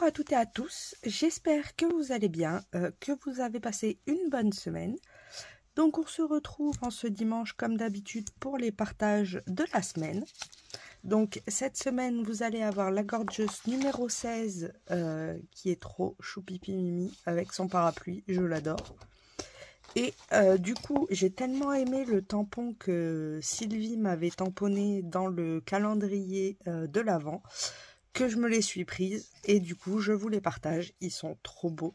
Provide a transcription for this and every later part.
Bonjour à toutes et à tous, j'espère que vous allez bien, que vous avez passé une bonne semaine. Donc on se retrouve en ce dimanche comme d'habitude pour les partages de la semaine. Donc cette semaine vous allez avoir la Gorgeous numéro 16 qui est trop choupipi mimi avec son parapluie, je l'adore. Et du coup j'ai tellement aimé le tampon que Sylvie m'avait tamponné dans le calendrier de l'Avent que je me les suis prises et du coup je vous les partage, ils sont trop beaux.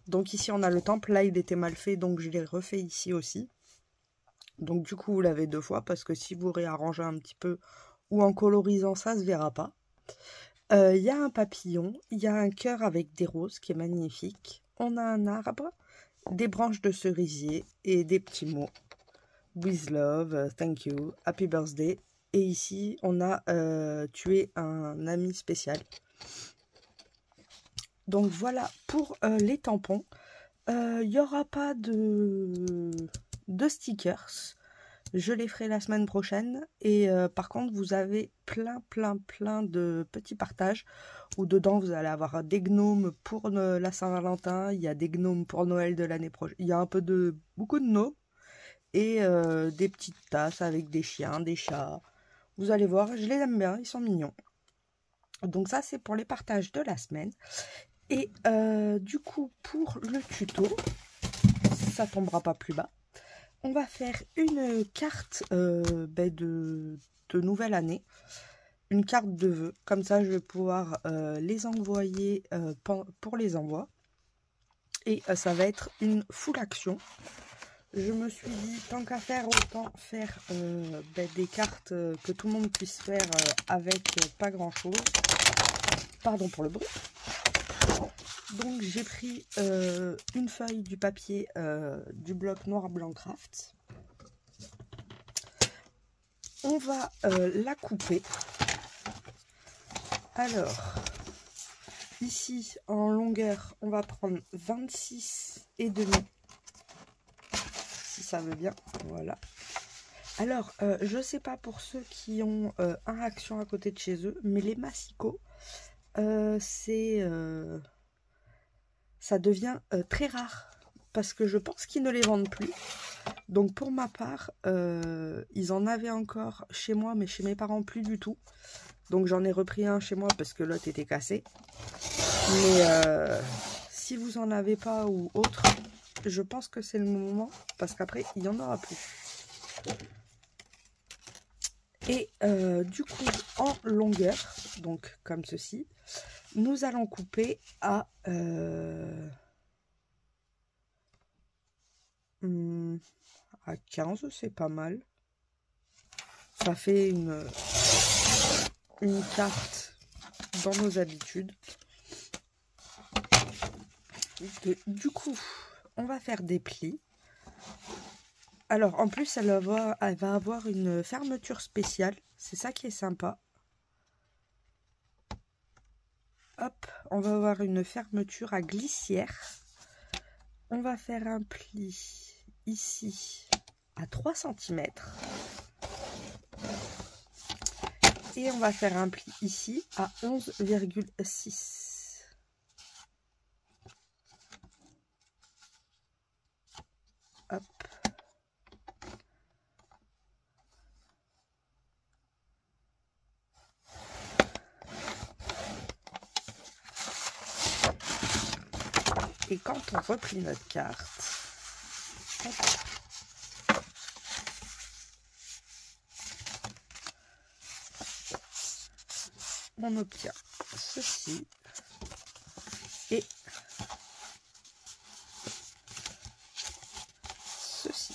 Donc ici on a le temple, là il était mal fait donc je l'ai refait ici aussi. Donc du coup vous l'avez deux fois parce que si vous réarrangez un petit peu ou en colorisant ça se verra pas. Il y a un papillon, il y a un cœur avec des roses qui est magnifique. On a un arbre, des branches de cerisier et des petits mots. With love, thank you, happy birthday. Et ici, on a tué un ami spécial. Donc voilà pour les tampons. Il n'y aura pas de stickers. Je les ferai la semaine prochaine. Et par contre, vous avez plein de petits partages. Où dedans, vous allez avoir des gnomes pour la Saint-Valentin. Il y a des gnomes pour Noël de l'année prochaine. Il y a beaucoup de gnomes. Et des petites tasses avec des chiens, des chats. Vous allez voir, je les aime bien, ils sont mignons. Donc ça, c'est pour les partages de la semaine. Et du coup, pour le tuto, ça tombera pas plus bas. On va faire une carte de nouvelle année. Une carte de vœux. Comme ça, je vais pouvoir les envoyer pour les envois. Et ça va être une full action. Je me suis dit, tant qu'à faire, autant faire des cartes que tout le monde puisse faire avec pas grand chose. Pardon pour le bruit. Donc j'ai pris une feuille du papier du bloc Noir Blanc Craft. On va la couper. Alors, ici en longueur, on va prendre 26,5. Ça veut bien, voilà. Alors, je sais pas pour ceux qui ont un Action à côté de chez eux, mais les massicots, ça devient très rare, parce que je pense qu'ils ne les vendent plus. Donc pour ma part, ils en avaient encore chez moi, mais chez mes parents plus du tout. Donc j'en ai repris un chez moi, parce que l'autre était cassé. Mais si vous en avez pas ou autre, je pense que c'est le moment parce qu'après il n'y en aura plus. Et du coup en longueur, donc comme ceci, nous allons couper à 15, c'est pas mal. Ça fait une carte dans nos habitudes. Du coup, on va faire des plis. Alors, en plus, elle va avoir une fermeture spéciale. C'est ça qui est sympa. Hop, on va avoir une fermeture à glissière. On va faire un pli ici à 3 cm. Et on va faire un pli ici à 11,6. Hop. Et quand on replie notre carte, hop, on obtient ceci et ceci,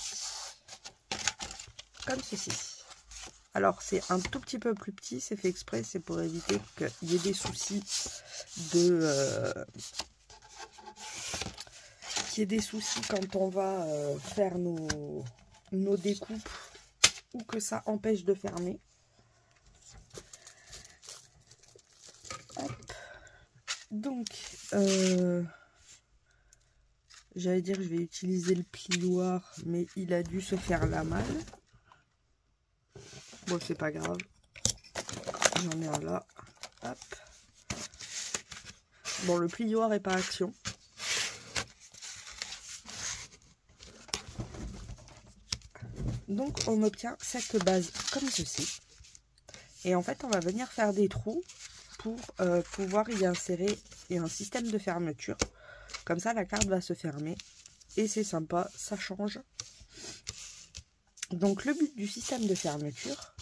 comme ceci. Alors c'est un tout petit peu plus petit, c'est fait exprès, c'est pour éviter qu'il y ait des soucis quand on va faire nos découpes ou que ça empêche de fermer. Hop. Donc j'allais dire je vais utiliser le plioir, mais il a dû se faire la malle. Bon, c'est pas grave. J'en ai un là. Hop. Bon, le plioir est pas action. Donc on obtient cette base comme ceci. Et en fait on va venir faire des trous pour pouvoir y insérer un système de fermeture. Comme ça la carte va se fermer. Et c'est sympa, ça change. Donc le but du système de fermeture,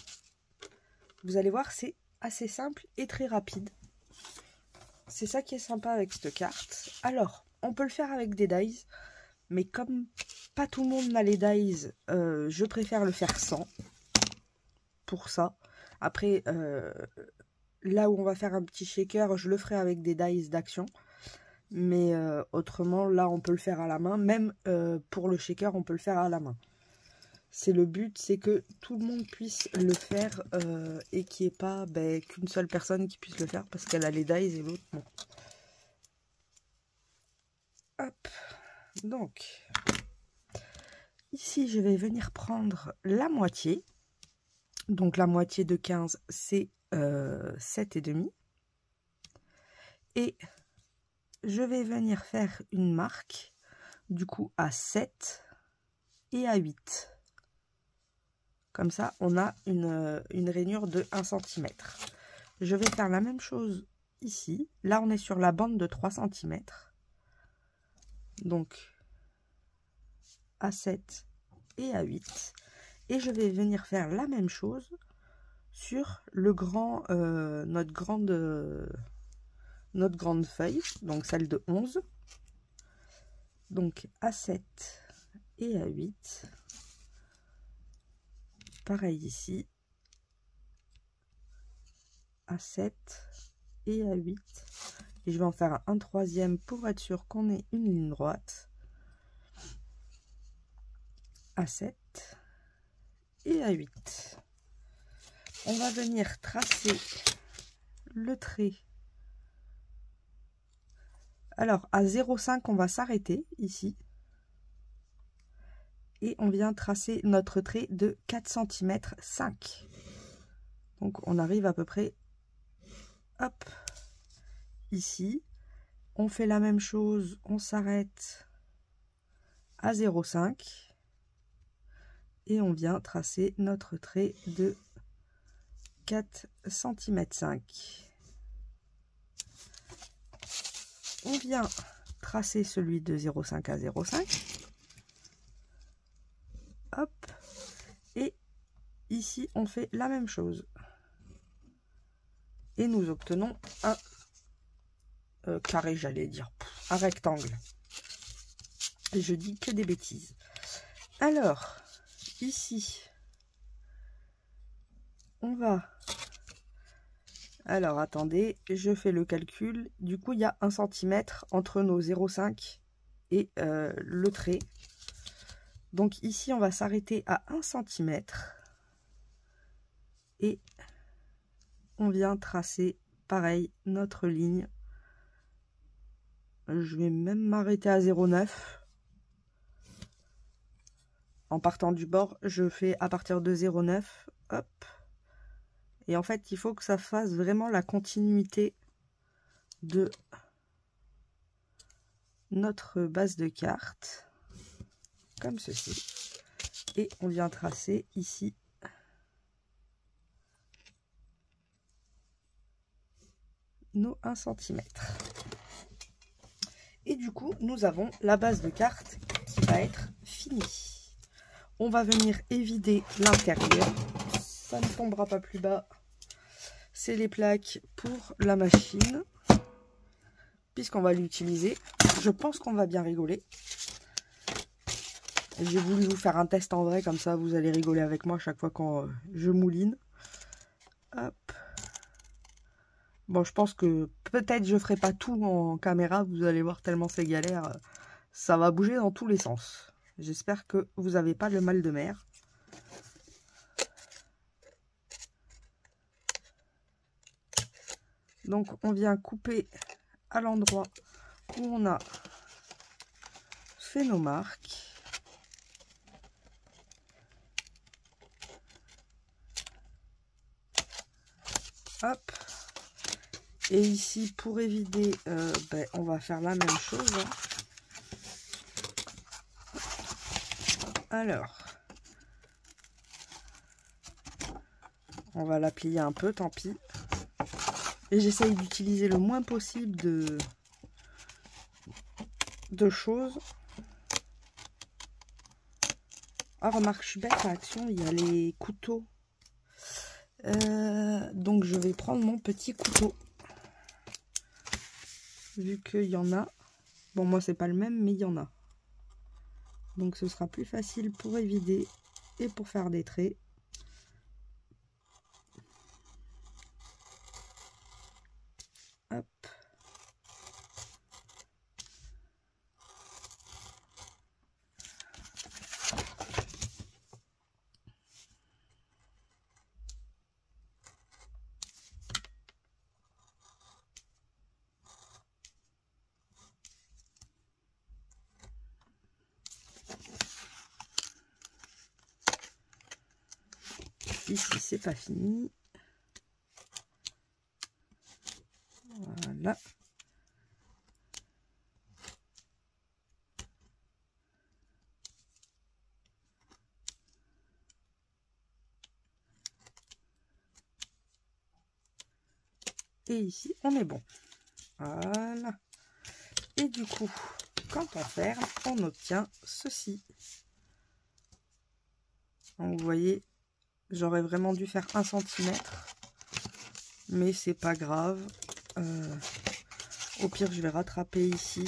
vous allez voir, c'est assez simple et très rapide. C'est ça qui est sympa avec cette carte. Alors, on peut le faire avec des dies, mais comme pas tout le monde n'a les dies, je préfère le faire sans. Pour ça. Après, là où on va faire un petit shaker, je le ferai avec des dies d'action. Mais autrement, là, on peut le faire à la main. Même pour le shaker, on peut le faire à la main. C'est le but, c'est que tout le monde puisse le faire et qu'il n'y ait pas qu'une seule personne qui puisse le faire parce qu'elle a les dies et l'autre non. Hop, donc ici je vais venir prendre la moitié. Donc la moitié de 15 c'est 7,5. Et je vais venir faire une marque du coup à 7 et à 8. Comme ça, on a une rainure de 1 cm. Je vais faire la même chose ici. Là, on est sur la bande de 3 cm. Donc, à 7 et à 8. Et je vais venir faire la même chose sur le notre grande feuille. Donc, celle de 11. Donc, à 7 et à 8. Pareil ici, à 7 et à 8. Et je vais en faire un troisième pour être sûr qu'on ait une ligne droite. À 7 et à 8. On va venir tracer le trait. Alors, à 0,5, on va s'arrêter ici. Et on vient tracer notre trait de 4 cm 5. Donc on arrive à peu près, hop, ici. On fait la même chose, on s'arrête à 0,5. Et on vient tracer notre trait de 4 cm 5. On vient tracer celui de 0,5 à 0,5. Hop, et ici on fait la même chose et nous obtenons un carré, j'allais dire un rectangle. Et je dis que des bêtises. Alors ici on va, alors attendez, je fais le calcul. Du coup il y a 1 cm entre nos 0,5 et le trait. Donc ici, on va s'arrêter à 1 cm et on vient tracer, pareil, notre ligne. Je vais même m'arrêter à 0,9. En partant du bord, je fais à partir de 0,9. Hop. Et en fait, il faut que ça fasse vraiment la continuité de notre base de carte. Comme ceci. Et on vient tracer ici nos 1 cm. Et du coup, nous avons la base de carte qui va être finie. On va venir évider l'intérieur. Ça ne tombera pas plus bas. C'est les plaques pour la machine. Puisqu'on va l'utiliser. Je pense qu'on va bien rigoler. J'ai voulu vous faire un test en vrai, comme ça vous allez rigoler avec moi à chaque fois quand je mouline. Hop. Bon, je pense que peut-être je ferai pas tout en caméra, vous allez voir tellement c'est galère. Ça va bouger dans tous les sens. J'espère que vous n'avez pas le mal de mer. Donc on vient couper à l'endroit où on a fait nos marques. Hop. Et ici, pour évider, on va faire la même chose. Hein. Alors, on va la plier un peu, tant pis. Et j'essaye d'utiliser le moins possible de choses. Ah, remarque, je suis bête à Action, il y a les couteaux. Donc, je vais prendre mon petit couteau. Vu qu'il y en a. Bon, moi, c'est pas le même, mais il y en a. Donc, ce sera plus facile pour évider et pour faire des traits. Hop. Ici, c'est pas fini. Voilà. Et ici, on est bon. Voilà. Et du coup, quand on ferme, on obtient ceci. Donc, vous voyez, j'aurais vraiment dû faire 1 cm. Mais c'est pas grave. Au pire, je vais rattraper ici.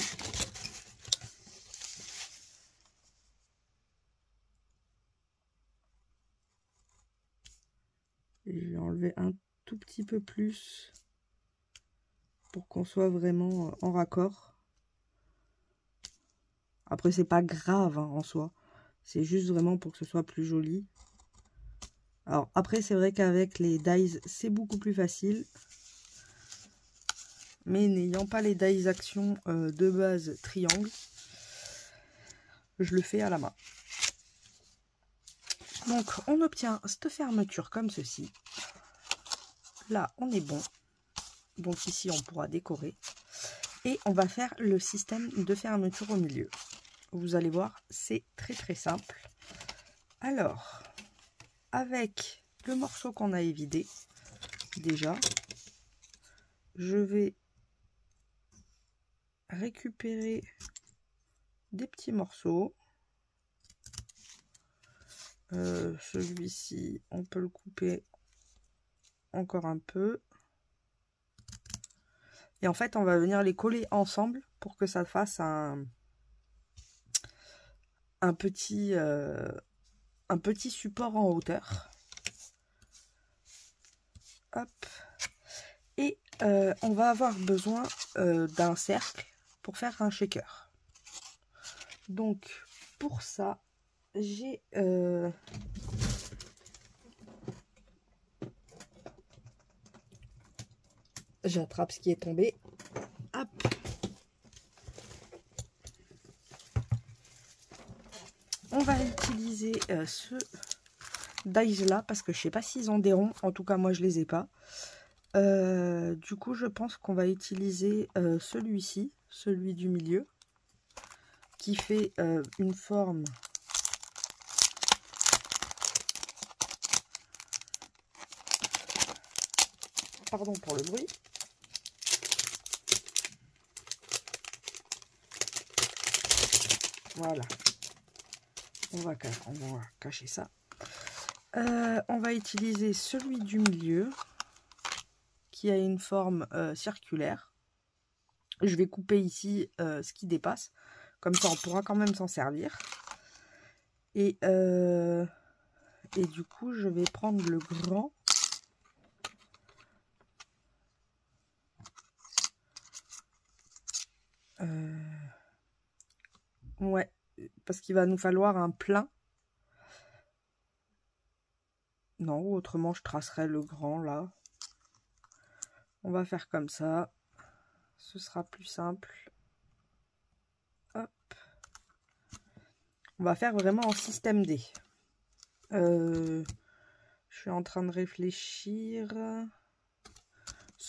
Et je vais enlever un tout petit peu plus pour qu'on soit vraiment en raccord. Après, c'est pas grave hein, en soi. C'est juste vraiment pour que ce soit plus joli. Alors, après, c'est vrai qu'avec les dies, c'est beaucoup plus facile. Mais n'ayant pas les dies Action de base triangle, je le fais à la main. Donc, on obtient cette fermeture comme ceci. Là, on est bon. Donc ici, on pourra décorer. Et on va faire le système de fermeture au milieu. Vous allez voir, c'est très très simple. Alors, avec le morceau qu'on a évidé, déjà, je vais récupérer des petits morceaux. Celui-ci, on peut le couper encore un peu. Et en fait, on va venir les coller ensemble pour que ça fasse un petit support en hauteur. Hop. Et on va avoir besoin d'un cercle pour faire un shaker. Donc, pour ça, j'ai... j'attrape ce qui est tombé. Hop. On va utiliser ce dies là parce que je sais pas s'ils ont des ronds. En tout cas, moi, je les ai pas. Du coup, je pense qu'on va utiliser celui-ci, celui du milieu, qui fait une forme... Pardon pour le bruit. Voilà. On va cacher ça. On va utiliser celui du milieu qui a une forme circulaire. Je vais couper ici ce qui dépasse. Comme ça, on pourra quand même s'en servir. Et du coup, je vais prendre le grand. Ouais, parce qu'il va nous falloir un plein. Non, autrement, je tracerai le grand, là. On va faire comme ça. Ce sera plus simple. Hop. On va faire vraiment en système D. Je suis en train de réfléchir.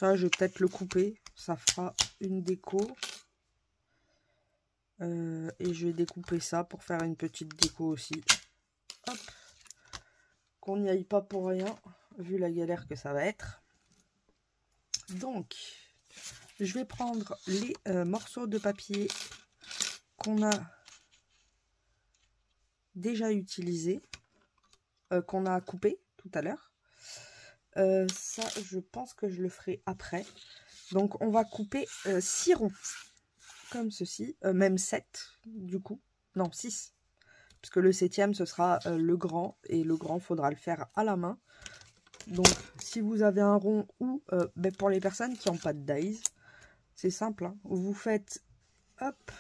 Ça, je vais peut-être le couper. Ça fera une déco. Et je vais découper ça pour faire une petite déco aussi. Hop. Qu'on n'y aille pas pour rien, vu la galère que ça va être. Donc, je vais prendre les morceaux de papier qu'on a déjà utilisés, qu'on a coupé tout à l'heure. Ça, je pense que je le ferai après. Donc, on va couper 6 ronds, comme ceci, même 7 du coup. Non, 6. Parce que le 7e, ce sera le grand, et le grand, faudra le faire à la main. Donc, si vous avez un rond ou, pour les personnes qui n'ont pas de dies, c'est simple, hein, vous faites, hop,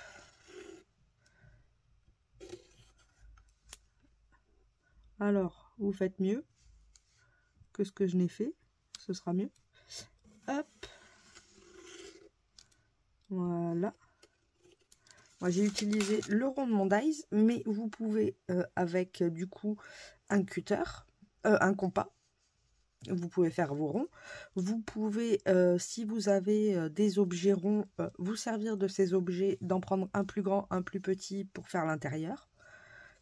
alors, vous faites mieux que ce que je n'ai fait, ce sera mieux, hop, voilà. Moi, j'ai utilisé le rond de mon dies, mais vous pouvez, avec, du coup, un cutter, un compas, vous pouvez faire vos ronds. Vous pouvez, si vous avez des objets ronds, vous servir de ces objets, d'en prendre un plus grand, un plus petit pour faire l'intérieur.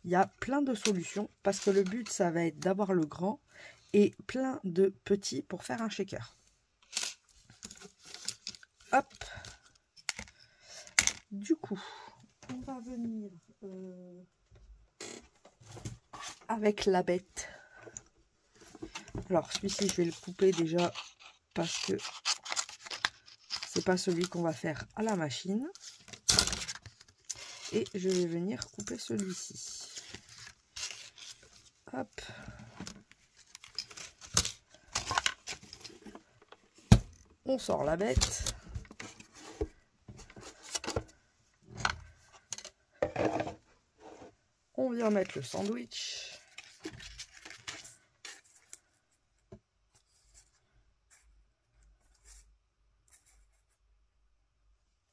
Il y a plein de solutions parce que le but, ça va être d'avoir le grand et plein de petits pour faire un shaker. Hop. Du coup, on va venir avec la bête. Alors, celui-ci, je vais le couper déjà parce que c'est pas celui qu'on va faire à la machine. Et je vais venir couper celui-ci. Hop. On sort la bête. On vient mettre le sandwich.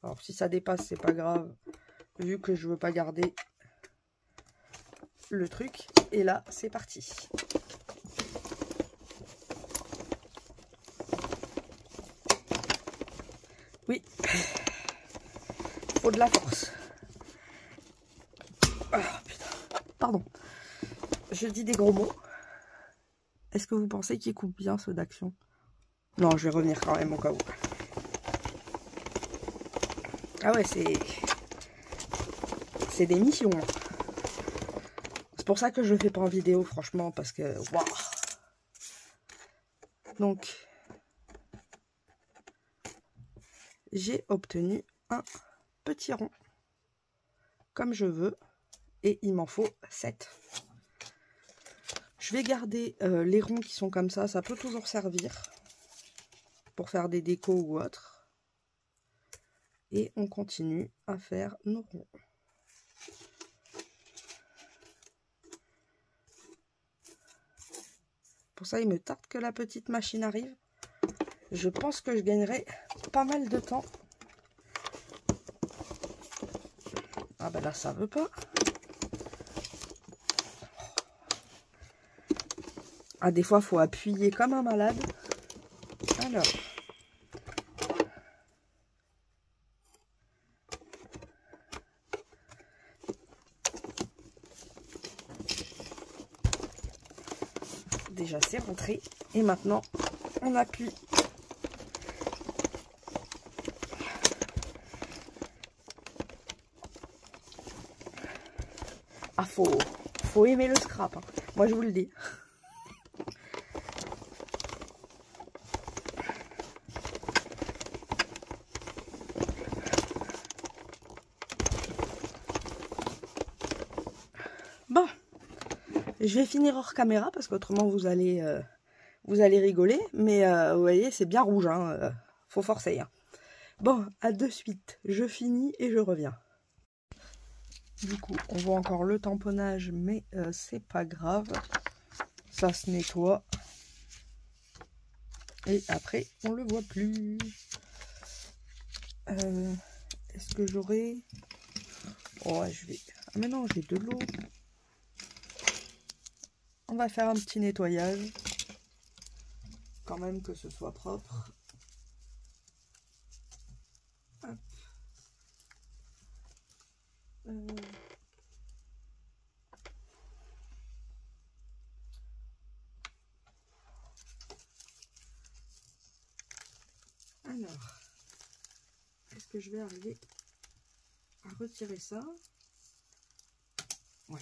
Alors si ça dépasse, c'est pas grave, vu que je veux pas garder le truc. Et là, c'est parti. Oui, faut de la force. Ah, putain. Pardon, je dis des gros mots. Est-ce que vous pensez qu'il coupe bien ceux d'action? Non, je vais revenir quand même au cas où. Ah ouais, c'est des missions. C'est pour ça que je le fais pas en vidéo, franchement, parce que waouh. Donc, j'ai obtenu un petit rond comme je veux et il m'en faut 7. Je vais garder les ronds qui sont comme ça peut toujours servir pour faire des décos ou autre. Et on continue à faire nos ronds. Pour ça, il me tarde que la petite machine arrive. Je pense que je gagnerai pas mal de temps. Ah ben là, ça veut pas. Ah, des fois, il faut appuyer comme un malade. Alors. Déjà, c'est rentré. Et maintenant, on appuie. Ah, faut aimer le scrap. Hein. Moi, je vous le dis. Bon. Je vais finir hors caméra parce qu'autrement, vous allez rigoler. Mais vous voyez, c'est bien rouge. Hein. Faut forcer. Hein. Bon, à de suite. Je finis et je reviens. Du coup, on voit encore le tamponnage, mais c'est pas grave. Ça se nettoie. Et après, on le voit plus. Est-ce que j'aurai... Oh, je vais... Ah mais non, j'ai de l'eau. On va faire un petit nettoyage. Quand même que ce soit propre. est-ce que je vais arriver à retirer ça? Oui.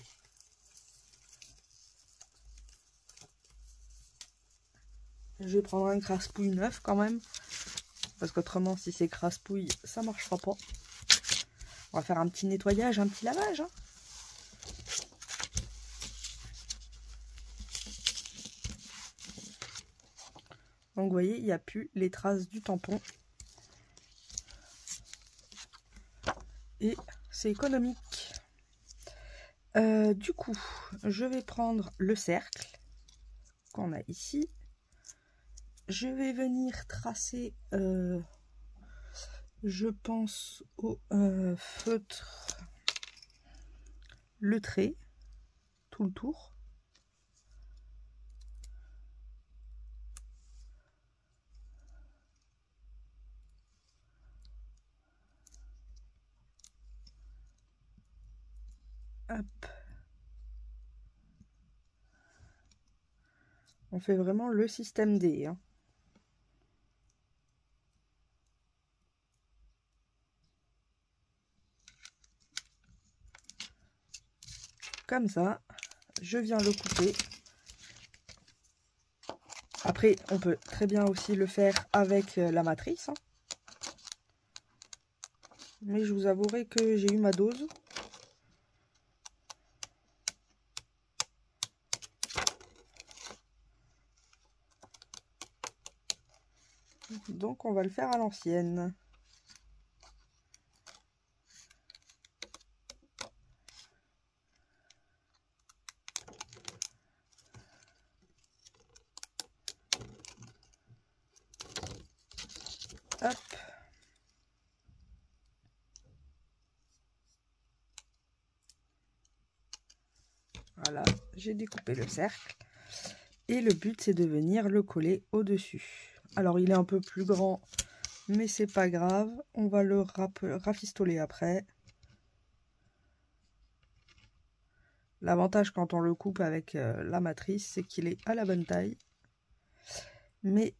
Je vais prendre un crasse-pouille neuf quand même. Parce qu'autrement, si c'est crasse-pouille, ça marchera pas. On va faire un petit nettoyage, un petit lavage. Hein. Donc vous voyez, il n'y a plus les traces du tampon. Et c'est économique. Du coup, je vais prendre le cercle qu'on a ici. Je vais venir tracer, je pense, au feutre, le trait, tout le tour. Hop. On fait vraiment le système D. Hein. Comme ça, je viens le couper. Après, on peut très bien aussi le faire avec la matrice. Hein. Mais je vous avouerai que j'ai eu ma dose. Donc on va le faire à l'ancienne. Hop. Voilà, j'ai découpé le cercle. Et le but, c'est de venir le coller au-dessus. Alors, il est un peu plus grand, mais c'est pas grave. On va le rafistoler après. L'avantage quand on le coupe avec la matrice, c'est qu'il est à la bonne taille. Mais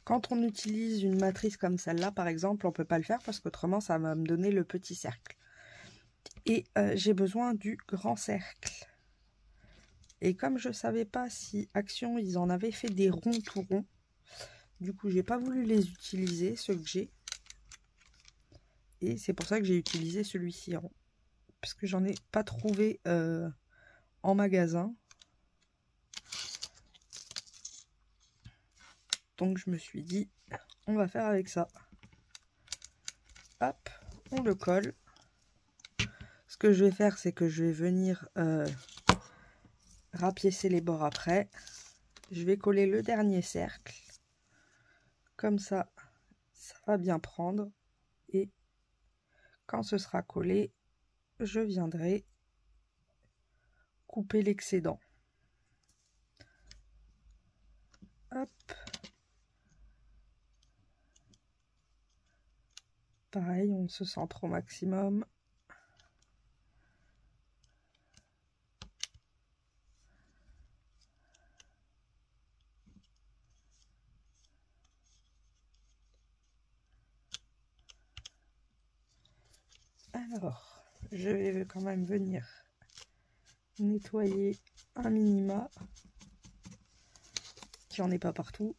quand on utilise une matrice comme celle-là, par exemple, on ne peut pas le faire parce qu'autrement, ça va me donner le petit cercle. Et j'ai besoin du grand cercle. Et comme je ne savais pas si Action, ils en avaient fait des ronds tout ronds, du coup, j'ai pas voulu les utiliser, ceux que j'ai. Et c'est pour ça que j'ai utilisé celui-ci rond. Parce que j'en ai pas trouvé en magasin. Donc je me suis dit, on va faire avec ça. Hop, on le colle. Ce que je vais faire, c'est que je vais venir rapiécer les bords après. Je vais coller le dernier cercle. Comme ça, ça va bien prendre. Et quand ce sera collé, je viendrai couper l'excédent. Hop. Pareil, on se centre au maximum. Alors, je vais quand même venir nettoyer un minima, qu'il n'y en ait pas partout.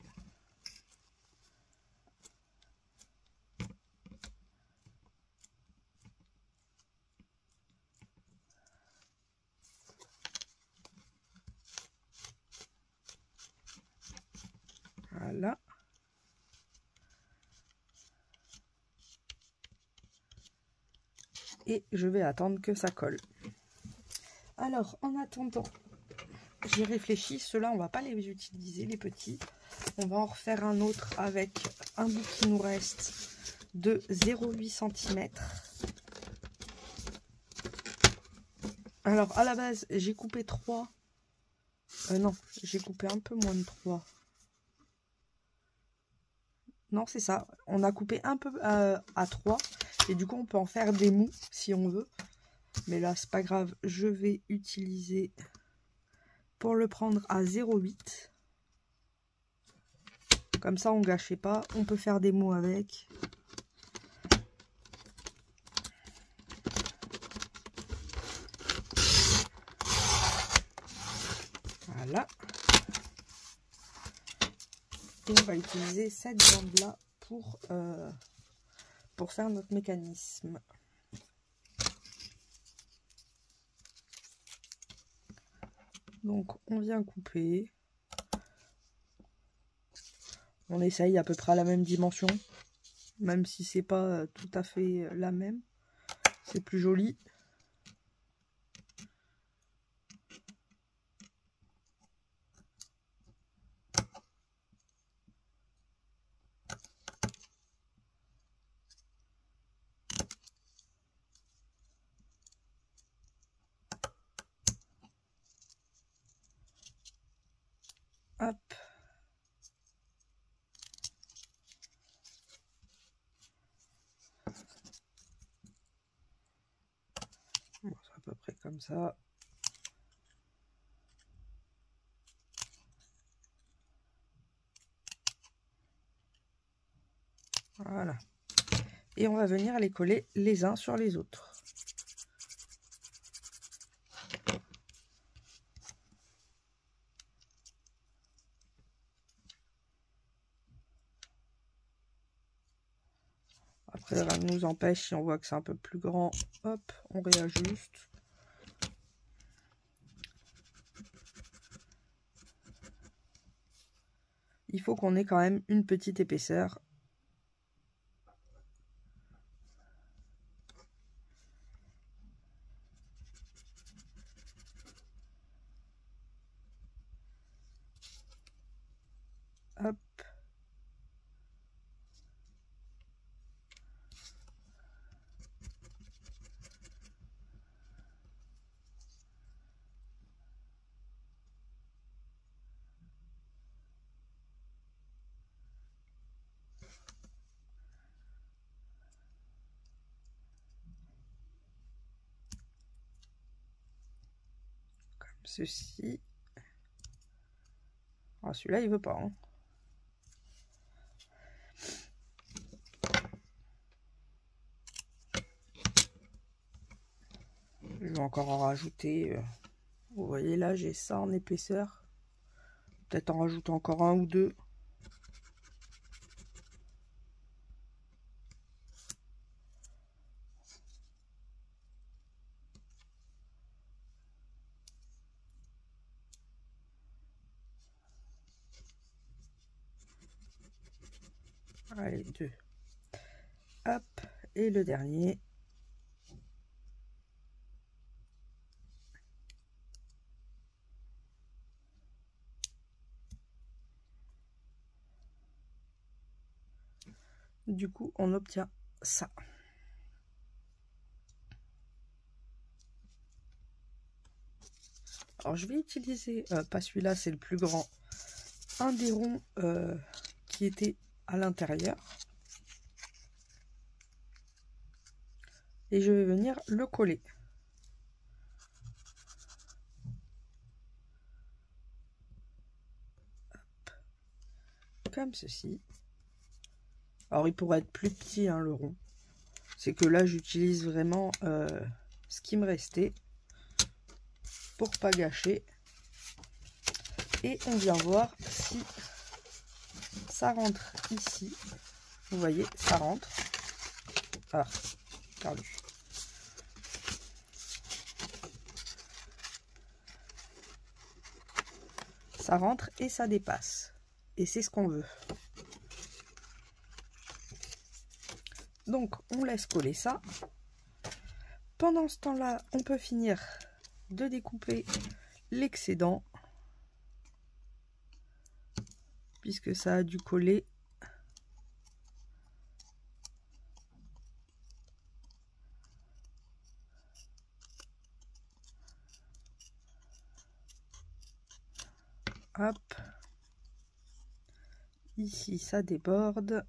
Voilà. Et je vais attendre que ça colle. Alors, en attendant, j'ai réfléchi, ceux-là, on va pas les utiliser, les petits. On va en refaire un autre avec un bout qui nous reste de 0,8 cm. Alors, à la base, j'ai coupé 3. Non, j'ai coupé un peu moins de 3. Non, c'est ça. On a coupé un peu à 3. Et du coup, on peut en faire des mous si on veut. Mais là, c'est pas grave. Je vais utiliser pour le prendre à 0,8. Comme ça, on gâchait pas. On peut faire des mots avec. Voilà. Et on va utiliser cette bande-là pour faire notre mécanisme. Donc, on vient couper. On essaye à peu près à la même dimension, même si c'est pas tout à fait la même. C'est plus joli. Hop. Bon, c'est à peu près comme ça. Voilà. Et on va venir les coller les uns sur les autres. Après, rien ne nous empêche, si on voit que c'est un peu plus grand, hop, on réajuste. Il faut qu'on ait quand même une petite épaisseur. Hop. Ceci. Ah, celui-là, il veut pas. Hein. Je vais encore en rajouter. Vous voyez là, j'ai ça en épaisseur. Peut-être en rajouter encore un ou deux. Allez, deux. Hop, et le dernier. Du coup, on obtient ça. Alors, je vais utiliser, pas celui-là, c'est le plus grand, un des ronds qui était à l'intérieur. Et je vais venir le coller. Hop. Comme ceci. Alors, il pourrait être plus petit, hein, le rond. C'est que là, j'utilise vraiment ce qui me restait pour pas gâcher. Et on vient voir si ça rentre ici. Vous voyez, ça rentre. Ah, perdu. Ça rentre et ça dépasse. Et c'est ce qu'on veut. Donc, on laisse coller ça. Pendant ce temps-là, on peut finir de découper l'excédent. Puisque ça a dû coller. Hop. Ici, ça déborde.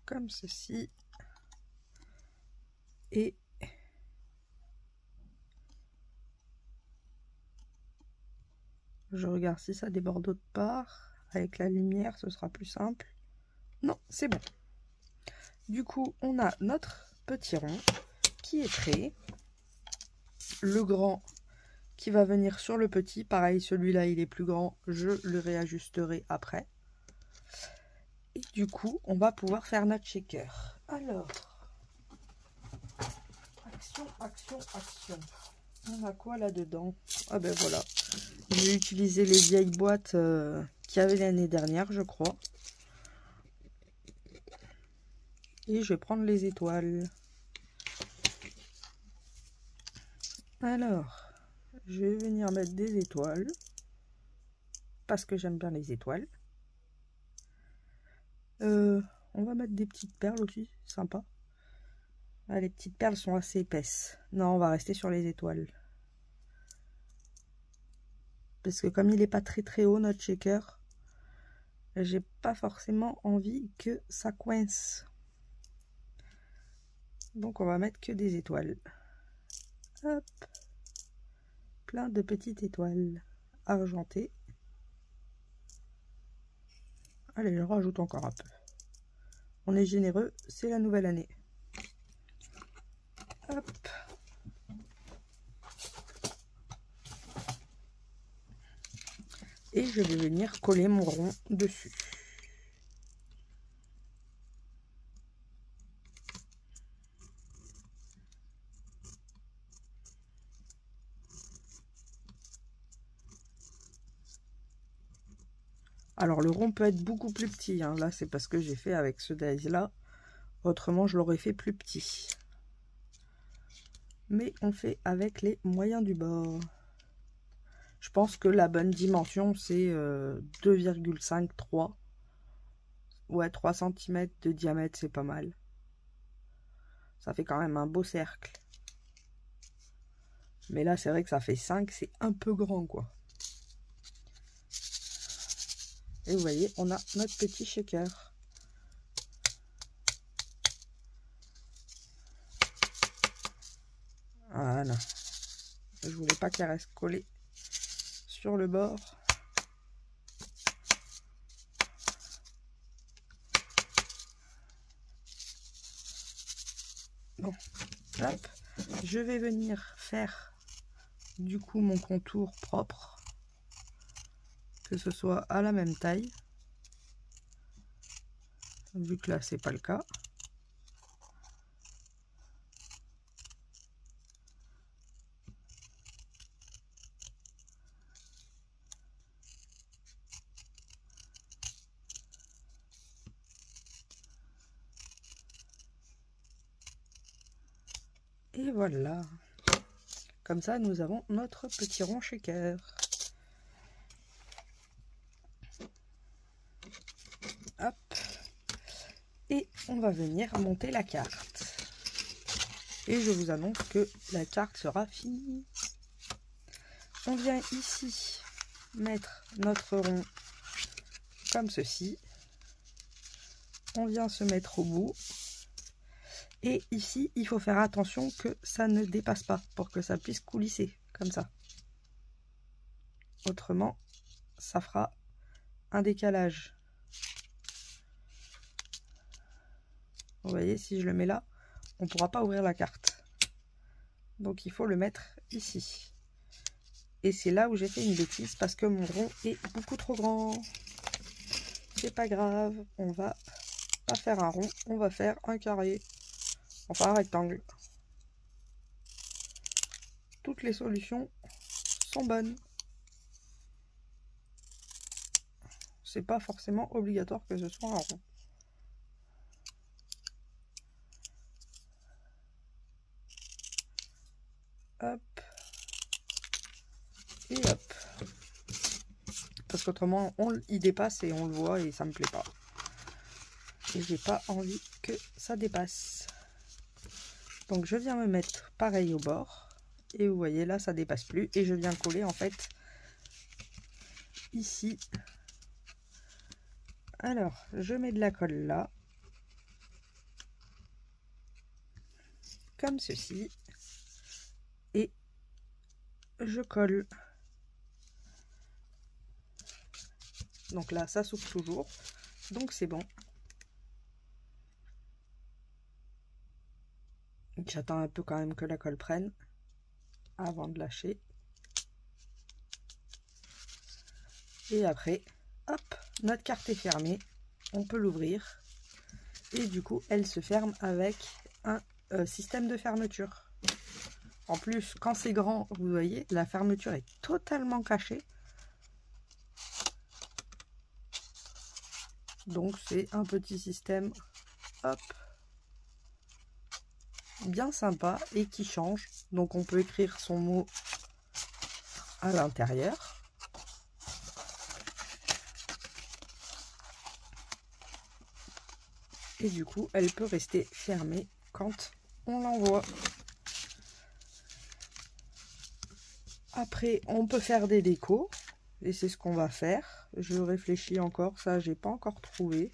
Comme ceci. Et je regarde si ça déborde d'autre part. Avec la lumière, ce sera plus simple. Non, c'est bon. Du coup, on a notre petit rond qui est prêt. Le grand qui va venir sur le petit. Pareil, celui-là, il est plus grand. Je le réajusterai après. Et du coup, on va pouvoir faire notre shaker. Alors, action, action, action. On a quoi là-dedans? Ah ben voilà. J'ai utilisé les vieilles boîtes qu'il y avait l'année dernière, je crois. Et je vais prendre les étoiles. Alors, je vais venir mettre des étoiles. Parce que j'aime bien les étoiles. On va mettre des petites perles aussi, sympa. Ah, les petites perles sont assez épaisses. Non, on va rester sur les étoiles. Parce que comme il n'est pas très très haut, notre shaker, j'ai pas forcément envie que ça coince. Donc on va mettre que des étoiles. Hop. Plein de petites étoiles argentées. Allez, je rajoute encore un peu. On est généreux, c'est la nouvelle année. Hop. Et je vais venir coller mon rond dessus. Alors le rond peut être beaucoup plus petit, hein. Là c'est parce que j'ai fait avec ce dies là. Autrement je l'aurais fait plus petit. Mais on fait avec les moyens du bord. Je pense que la bonne dimension c'est 2,5-3. Ouais, 3 cm de diamètre, c'est pas mal. Ça fait quand même un beau cercle. Mais là, c'est vrai que ça fait 5, c'est un peu grand, quoi. Et vous voyez, on a notre petit shaker. Voilà. Je voulais pas qu'il reste collé sur le bord. Bon, hop. Je vais venir faire du coup mon contour propre. Que ce soit à la même taille. Vu que là, c'est pas le cas. Et voilà. Comme ça, nous avons notre petit rond shaker. Hop. Et on va venir monter la carte. Et je vous annonce que la carte sera finie. On vient ici mettre notre rond comme ceci. On vient se mettre au bout. Et ici, il faut faire attention que ça ne dépasse pas pour que ça puisse coulisser comme ça. Autrement, ça fera un décalage. Vous voyez, si je le mets là, on ne pourra pas ouvrir la carte. Donc il faut le mettre ici. Et c'est là où j'ai fait une bêtise parce que mon rond est beaucoup trop grand. C'est pas grave, on va pas faire un rond, on va faire un carré. Enfin un rectangle. Toutes les solutions sont bonnes. C'est pas forcément obligatoire que ce soit un rond. Hop. Et hop. Parce qu'autrement, il dépasse et on le voit et ça me plaît pas. Et j'ai pas envie que ça dépasse. Donc je viens me mettre pareil au bord. Et vous voyez là, ça dépasse plus. Et je viens coller en fait ici. Alors, je mets de la colle là. comme ceci. Et je colle. Donc là, ça s'ouvre toujours. Donc c'est bon. J'attends un peu quand même que la colle prenne avant de lâcher. Et après, hop, notre carte est fermée. On peut l'ouvrir. Et du coup, elle se ferme avec un système de fermeture. En plus, quand c'est grand, vous voyez, la fermeture est totalement cachée. Donc c'est un petit système, hop, bien sympa et qui change. Donc on peut écrire son mot à l'intérieur. Et du coup, elle peut rester fermée quand on l'envoie. Après, on peut faire des décos. Et c'est ce qu'on va faire. Je réfléchis encore. Ça, j'ai pas encore trouvé.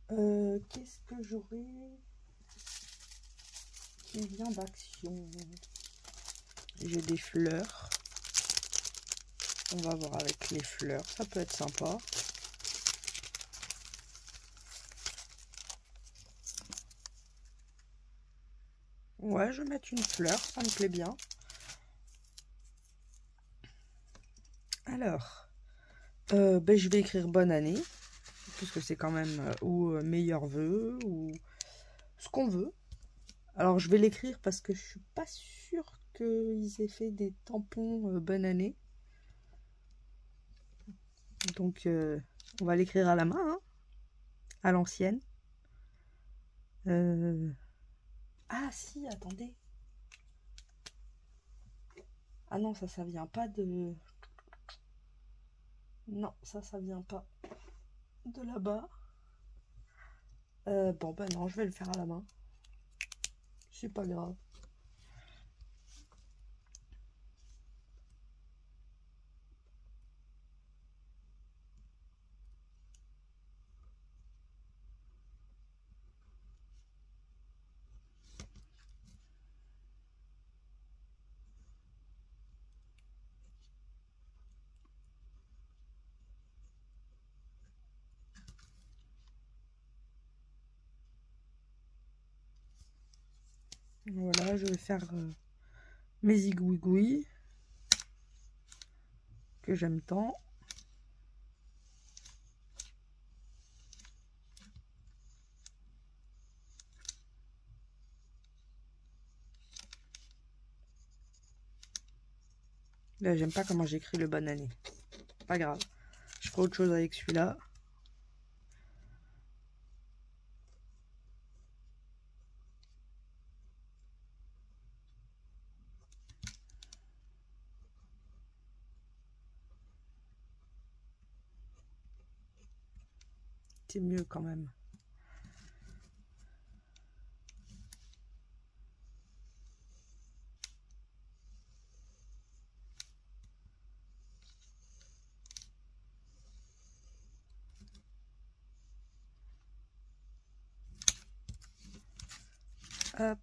Qu'est-ce que j'aurais qui vient d'action? J'ai des fleurs. On va voir avec les fleurs. Ça peut être sympa. Ouais, je vais mettre une fleur, ça me plaît bien. Alors, je vais écrire bonne année, puisque c'est quand même, ou meilleurs vœux, ou ce qu'on veut. Alors, je vais l'écrire parce que je suis pas sûre qu'ils aient fait des tampons bonne année. Donc, on va l'écrire à la main, hein, à l'ancienne. Ah si, attendez. Ah non, ça vient pas de... Non, ça vient pas de là-bas. Bon, ben non, je vais le faire à la main. C'est pas grave. Voilà, je vais faire mes zigouigouis que j'aime tant. Là, j'aime pas comment j'écris le bonne année. Pas grave. Je ferai autre chose avec celui-là. C'est mieux quand même. Hop.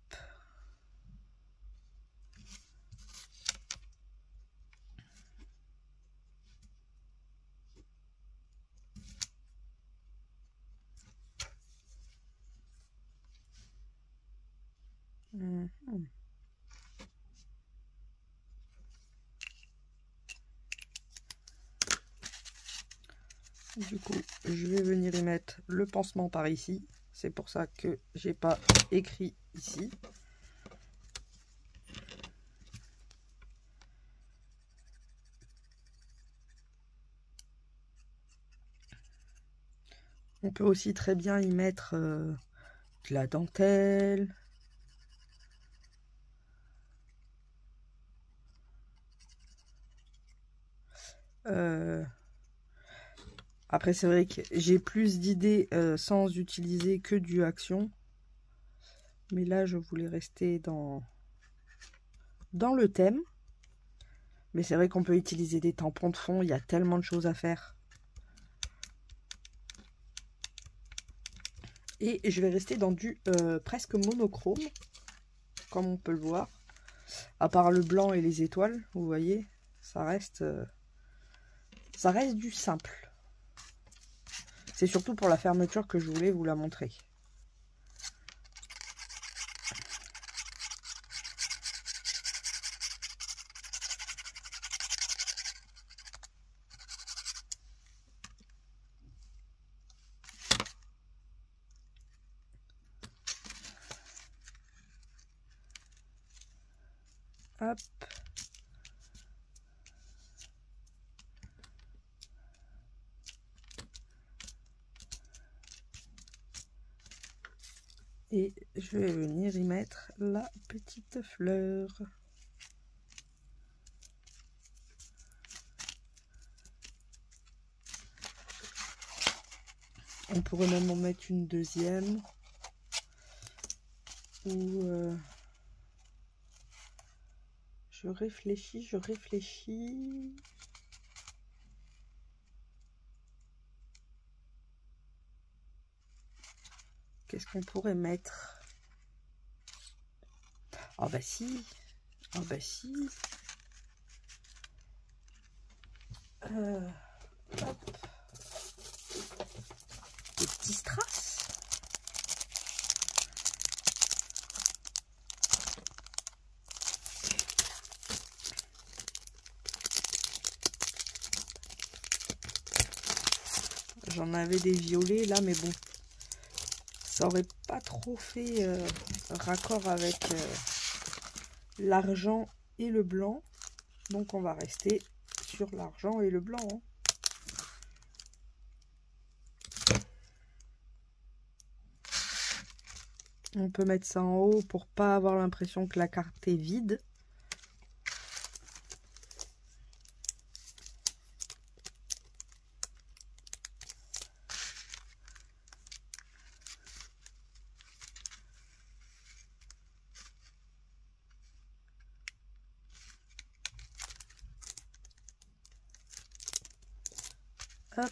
Du coup, je vais venir y mettre le pansement par ici. C'est pour ça que j'ai pas écrit ici. On peut aussi très bien y mettre de la dentelle. Après, c'est vrai que j'ai plus d'idées sans utiliser que du action. Mais là, je voulais rester dans le thème. Mais c'est vrai qu'on peut utiliser des tampons de fond. Il y a tellement de choses à faire. Et je vais rester dans du presque monochrome, comme on peut le voir. À part le blanc et les étoiles, vous voyez, ça reste du simple. C'est surtout pour la fermeture que je voulais vous la montrer. Hop. Et je vais venir y mettre la petite fleur. On pourrait même en mettre une deuxième. Ou je réfléchis. Qu'est-ce qu'on pourrait mettre? Ah bah si. Ah bah si. Hop. Des petits strass. J'en avais des violets là, mais bon, ça aurait pas trop fait raccord avec l'argent et le blanc. Donc on va rester sur l'argent et le blanc. Hein. On peut mettre ça en haut pour pas avoir l'impression que la carte est vide. Hop.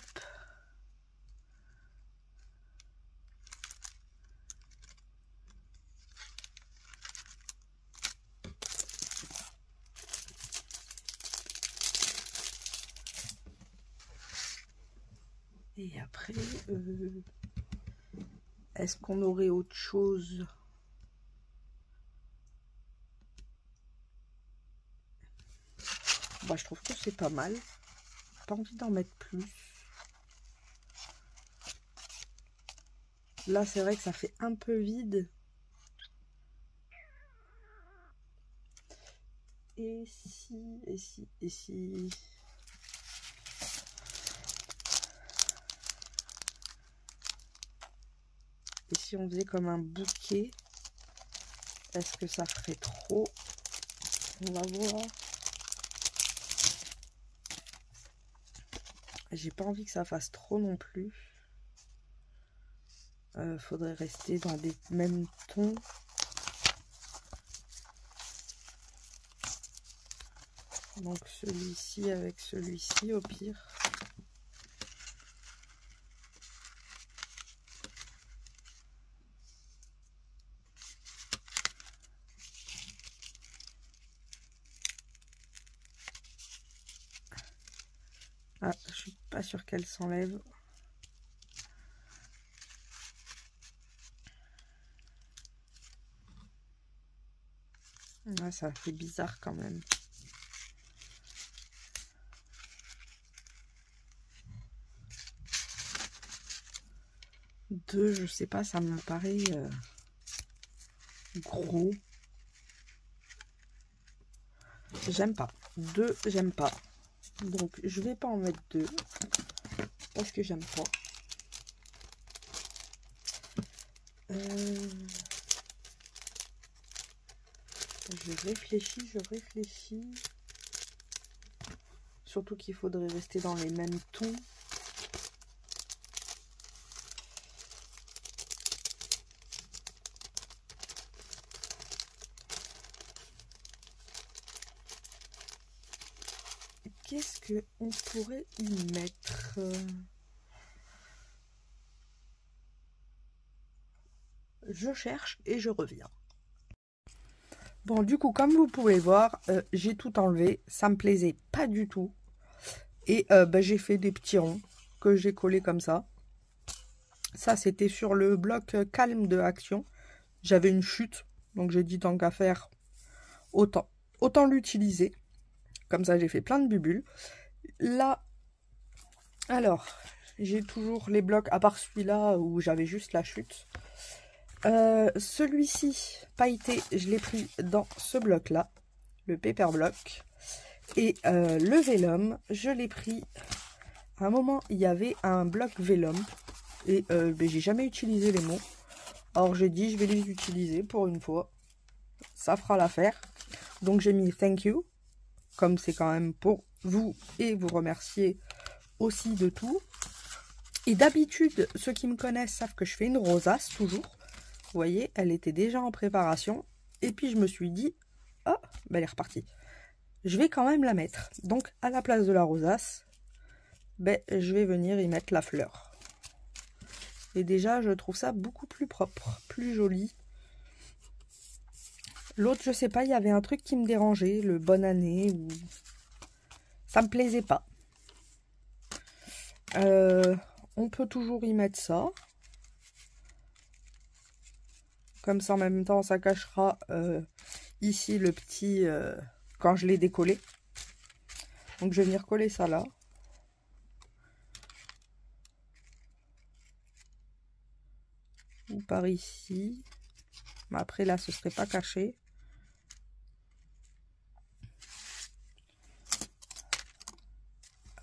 Et après, est-ce qu'on aurait autre chose? Bah, je trouve que c'est pas mal. Pas envie d'en mettre plus. Là, c'est vrai que ça fait un peu vide. Et si, et si, et si... Et si on faisait comme un bouquet, est-ce que ça ferait trop? On va voir. J'ai pas envie que ça fasse trop non plus. Faudrait rester dans des mêmes tons. Donc celui-ci avec celui-ci au pire. Ah, je suis pas sûre qu'elle s'enlève. Ouais, ça fait bizarre quand même. Deux, je sais pas, ça me paraît gros. J'aime pas. Deux, j'aime pas. Donc, je vais pas en mettre deux. Parce que j'aime pas. Je réfléchis. Surtout qu'il faudrait rester dans les mêmes tons. Qu'est-ce qu'on pourrait y mettre? je cherche et je reviens. Bon, du coup, comme vous pouvez voir, j'ai tout enlevé. Ça me plaisait pas du tout. Et j'ai fait des petits ronds que j'ai collés comme ça. Ça, c'était sur le bloc calme de Action. J'avais une chute, donc j'ai dit tant qu'à faire, autant l'utiliser. Comme ça, j'ai fait plein de bubules. Là, alors, j'ai toujours les blocs, à part celui-là où j'avais juste la chute. Celui-ci, pailleté, je l'ai pris dans ce bloc-là, le paper block. Et le vélum, je l'ai pris. À un moment, il y avait un bloc vélum. Et j'ai jamais utilisé les mots. Alors j'ai dit, je vais les utiliser pour une fois. Ça fera l'affaire. Donc j'ai mis thank you. Comme c'est quand même pour vous et vous remercier aussi de tout. Et d'habitude, ceux qui me connaissent savent que je fais une rosace toujours. Vous voyez, elle était déjà en préparation. Et puis je me suis dit, oh, ben elle est repartie. Je vais quand même la mettre. Donc à la place de la rosace, je vais venir y mettre la fleur. Et déjà, je trouve ça beaucoup plus propre, plus joli. L'autre, je sais pas, il y avait un truc qui me dérangeait, le bonne année, ou... ça me plaisait pas. On peut toujours y mettre ça. Comme ça, en même temps, ça cachera ici le petit... quand je l'ai décollé. Donc, je vais venir coller ça là. Ou par ici. Mais après, là, ce serait pas caché.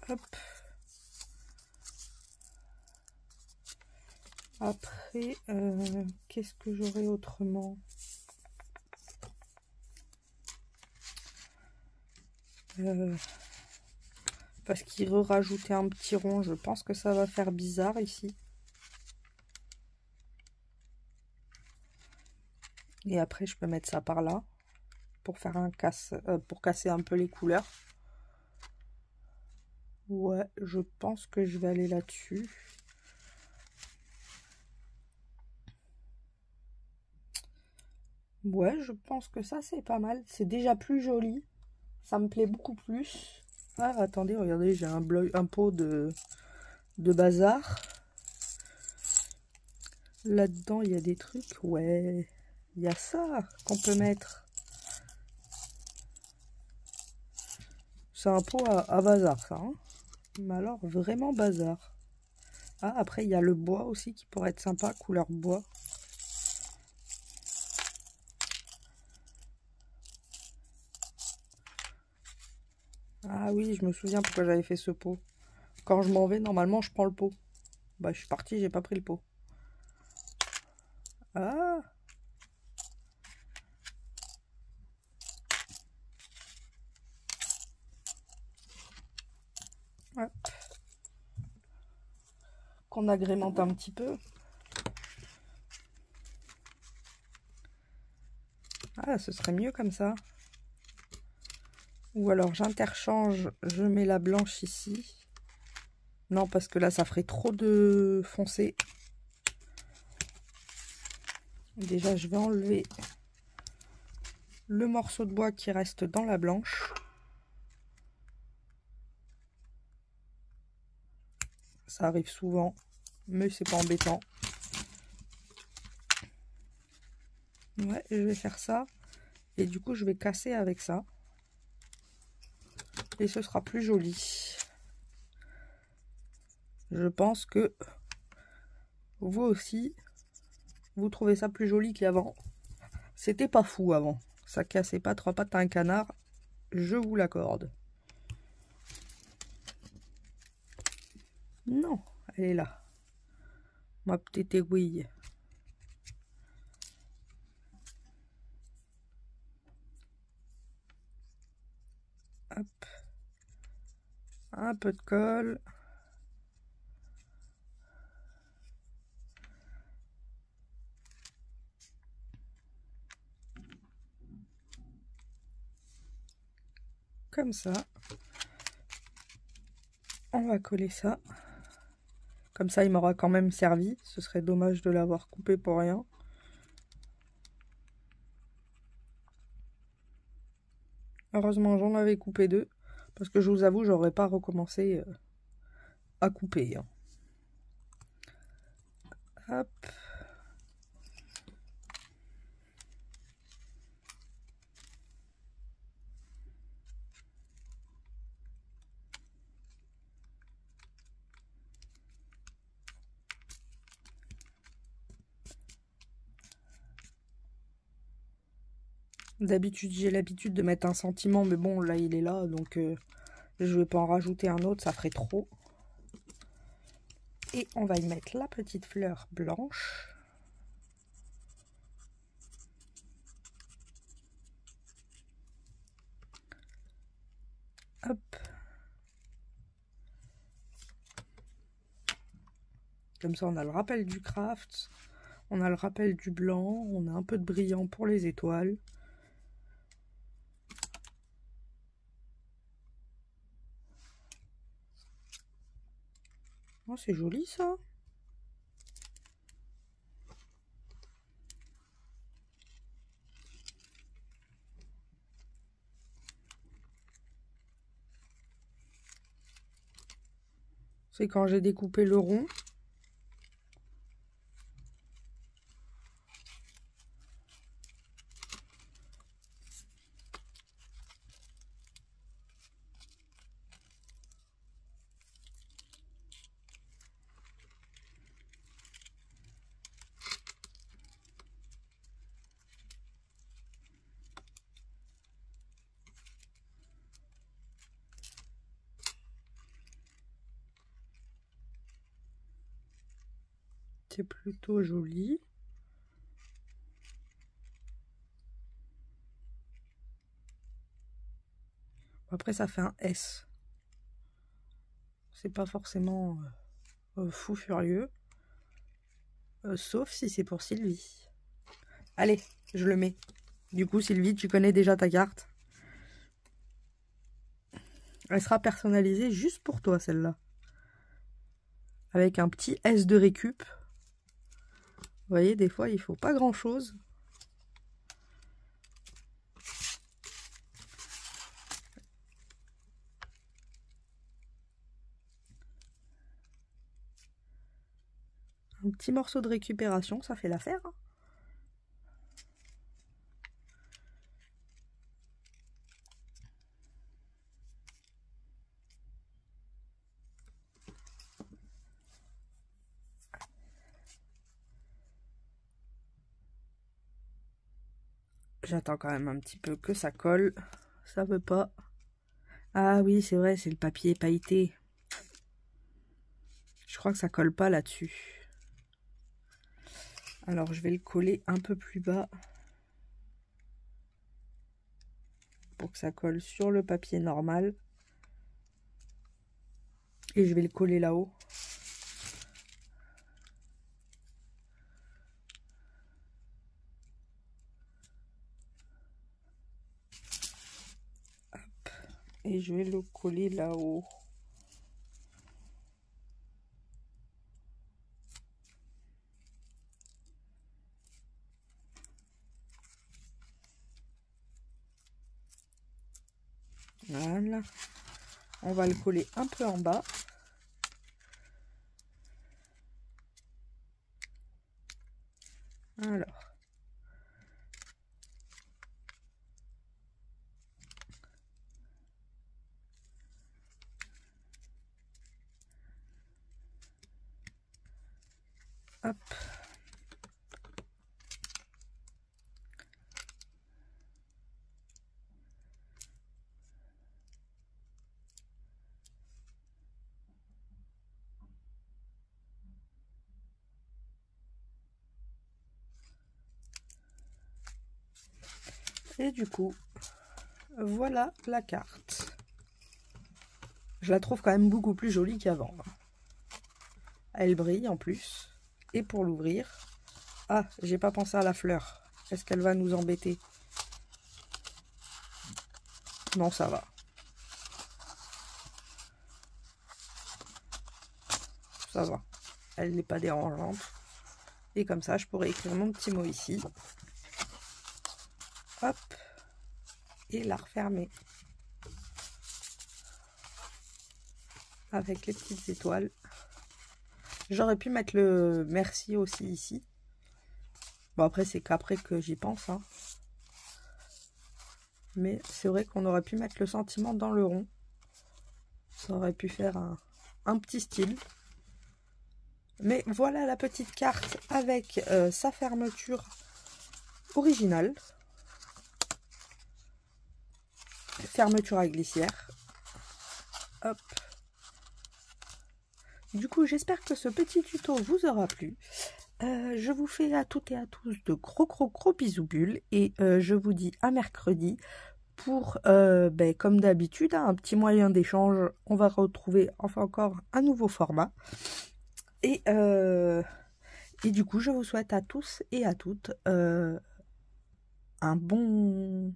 Hop. Après, qu'est-ce que j'aurais autrement? Parce qu'il rajouter un petit rond, je pense que ça va faire bizarre ici. Et après, je peux mettre ça par là pour faire un pour casser un peu les couleurs. Ouais, je pense que je vais aller là-dessus. Ouais, je pense que ça, c'est pas mal. C'est déjà plus joli. Ça me plaît beaucoup plus. Ah, attendez, regardez, j'ai un pot de bazar. Là-dedans, il y a des trucs. Ouais, il y a ça qu'on peut mettre. C'est un pot à bazar, ça. Hein. Mais alors, vraiment bazar. Ah, après, il y a le bois aussi qui pourrait être sympa, couleur bois. Ah oui, je me souviens pourquoi j'avais fait ce pot. Quand je m'en vais, normalement, je prends le pot. Bah, je suis partie, j'ai pas pris le pot. Ah! Hop. Qu'on agrémente un petit peu. Ah, ce serait mieux comme ça. Ou alors j'interchange, je mets la blanche ici. Non, parce que là, ça ferait trop de foncé. Déjà, je vais enlever le morceau de bois qui reste dans la blanche. Ça arrive souvent, mais c'est pas embêtant. Ouais, je vais faire ça. Et du coup, je vais casser avec ça. Et ce sera plus joli. Je pense que vous aussi, vous trouvez ça plus joli qu'avant. C'était pas fou avant. Ça cassait pas trois pattes à un canard. Je vous l'accorde. Non, elle est là. Ma petite aiguille. Hop. Un peu de colle. Comme ça. On va coller ça. Comme ça, il m'aura quand même servi. Ce serait dommage de l'avoir coupé pour rien. Heureusement, j'en avais coupé 2. Parce que je vous avoue, j'aurais pas recommencé à couper. Hein. Hop. D'habitude, j'ai l'habitude de mettre un sentiment, mais bon, là, il est là, donc je vais pas en rajouter un autre, ça ferait trop. Et on va y mettre la petite fleur blanche. Hop. Comme ça, on a le rappel du craft, on a le rappel du blanc, on a un peu de brillant pour les étoiles. Oh, c'est joli ça. C'est quand j'ai découpé le rond. C'est plutôt joli. Après, ça fait un S. C'est pas forcément fou furieux. Sauf si c'est pour Sylvie. Allez, je le mets. Du coup, Sylvie, tu connais déjà ta carte. Elle sera personnalisée juste pour toi, celle-là. Avec un petit S de récup. Vous voyez, des fois, il faut pas grand-chose. Un petit morceau de récupération, ça fait l'affaire. Hein. J'attends quand même un petit peu que ça colle. Ça veut pas. Ah oui, c'est vrai, c'est le papier pailleté. Je crois que ça colle pas là-dessus. Alors, je vais le coller un peu plus bas. Pour que ça colle sur le papier normal. Et je vais le coller là-haut. Et je vais le coller là-haut. Voilà. On va le coller un peu en bas. Alors. Hop. Et du coup, voilà la carte. Je la trouve quand même beaucoup plus jolie qu'avant. Elle brille en plus. Et pour l'ouvrir... Ah, j'ai pas pensé à la fleur. Est-ce qu'elle va nous embêter? Non, ça va. Ça va. Elle n'est pas dérangeante. Et comme ça, je pourrais écrire mon petit mot ici. Hop. et la refermer avec les petites étoiles. J'aurais pu mettre le merci aussi ici. Bon, après, c'est qu'après que j'y pense, hein. Mais c'est vrai qu'on aurait pu mettre le sentiment dans le rond. Ça aurait pu faire un petit style. Mais voilà la petite carte avec sa fermeture originale. Fermeture à glissière. Hop. Du coup, j'espère que ce petit tuto vous aura plu. Je vous fais à toutes et à tous de gros bisous bulles. Et je vous dis à mercredi pour, comme d'habitude, un petit moyen d'échange. On va retrouver enfin encore un nouveau format. Et du coup, je vous souhaite à tous et à toutes un bon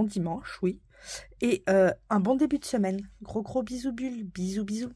dimanche, oui. Et un bon début de semaine. Gros bisous bulles. Bisous.